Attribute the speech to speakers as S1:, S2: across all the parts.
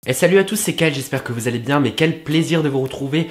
S1: Et salut à tous, c'est Kyle, j'espère que vous allez bien, mais quel plaisir de vous retrouver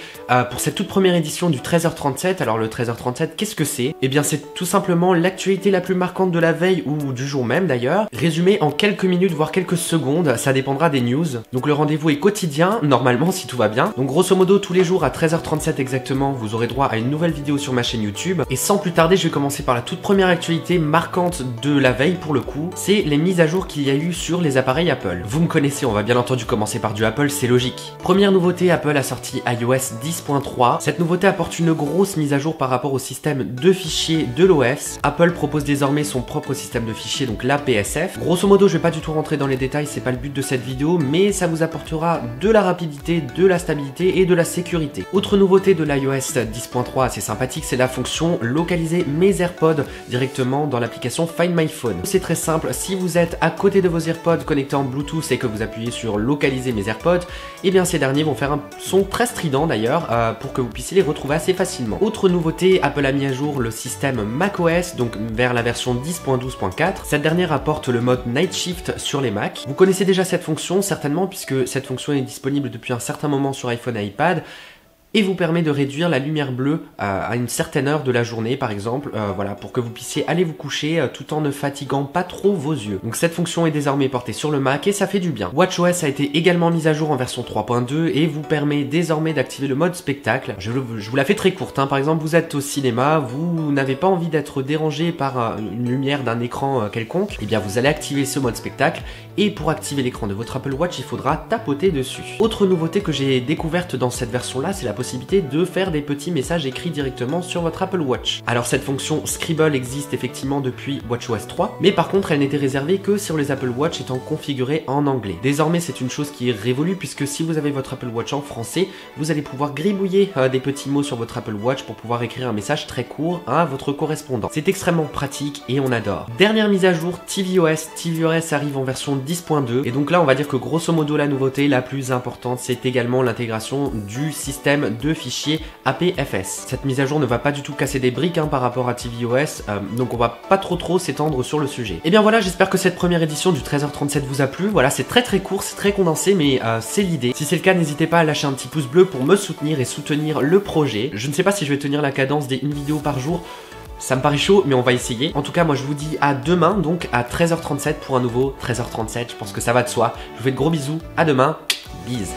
S1: pour cette toute première édition du 13h37. Alors le 13h37, qu'est-ce que c'est? Eh bien c'est tout simplement l'actualité la plus marquante de la veille ou du jour même d'ailleurs, résumée en quelques minutes voire quelques secondes, ça dépendra des news. Donc le rendez-vous est quotidien, normalement si tout va bien. Donc grosso modo tous les jours à 13h37 exactement, vous aurez droit à une nouvelle vidéo sur ma chaîne YouTube. Et sans plus tarder, je vais commencer par la toute première actualité marquante de la veille pour le coup, c'est les mises à jour qu'il y a eu sur les appareils Apple. Vous me connaissez, on va bien entendu commencer par du Apple, c'est logique. Première nouveauté, Apple a sorti iOS 10.3. Cette nouveauté apporte une grosse mise à jour par rapport au système de fichiers de l'OS. Apple propose désormais son propre système de fichiers, donc l'APSF. Grosso modo, je vais pas du tout rentrer dans les détails, c'est pas le but de cette vidéo, mais ça vous apportera de la rapidité, de la stabilité et de la sécurité. Autre nouveauté de l'iOS 10.3 assez sympathique, c'est la fonction localiser mes AirPods directement dans l'application Find My Phone. C'est très simple, si vous êtes à côté de vos AirPods connectés en Bluetooth et que vous appuyez sur localiser mes AirPods, et bien ces derniers vont faire un son très strident d'ailleurs pour que vous puissiez les retrouver assez facilement. Autre nouveauté, Apple a mis à jour le système macOS, donc vers la version 10.12.4. Cette dernière apporte le mode Night Shift sur les Mac. Vous connaissez déjà cette fonction certainement puisque cette fonction est disponible depuis un certain moment sur iPhone et iPad et vous permet de réduire la lumière bleue à une certaine heure de la journée par exemple, voilà, pour que vous puissiez aller vous coucher tout en ne fatiguant pas trop vos yeux. Donc cette fonction est désormais portée sur le Mac et ça fait du bien. WatchOS a été également mise à jour en version 3.2 et vous permet désormais d'activer le mode spectacle. Je vous la fais très courte, hein. Par exemple vous êtes au cinéma, vous n'avez pas envie d'être dérangé par une lumière d'un écran quelconque, et bien vous allez activer ce mode spectacle et pour activer l'écran de votre Apple Watch il faudra tapoter dessus. Autre nouveauté que j'ai découverte dans cette version là, c'est la possibilité de faire des petits messages écrits directement sur votre Apple Watch. Alors cette fonction Scribble existe effectivement depuis WatchOS 3, mais par contre elle n'était réservée que sur les Apple Watch étant configurés en anglais. Désormais c'est une chose qui est révolue puisque si vous avez votre Apple Watch en français, vous allez pouvoir gribouiller des petits mots sur votre Apple Watch pour pouvoir écrire un message très court à votre correspondant. C'est extrêmement pratique et on adore. Dernière mise à jour, tvOS. tvOS arrive en version 10.2 et donc là on va dire que grosso modo la nouveauté la plus importante c'est également l'intégration du système de fichiers APFS. Cette mise à jour ne va pas du tout casser des briques par rapport à tvOS, donc on va pas trop s'étendre sur le sujet. Et bien voilà, j'espère que cette première édition du 13h37 vous a plu. Voilà, c'est très court, c'est très condensé, mais c'est l'idée. Si c'est le cas, n'hésitez pas à lâcher un petit pouce bleu pour me soutenir et soutenir le projet. Je ne sais pas si je vais tenir la cadence des une vidéo par jour. Ça me paraît chaud, mais on va essayer. En tout cas, moi je vous dis à demain, donc à 13h37 pour un nouveau 13h37. Je pense que ça va de soi. Je vous fais de gros bisous. À demain. Bise.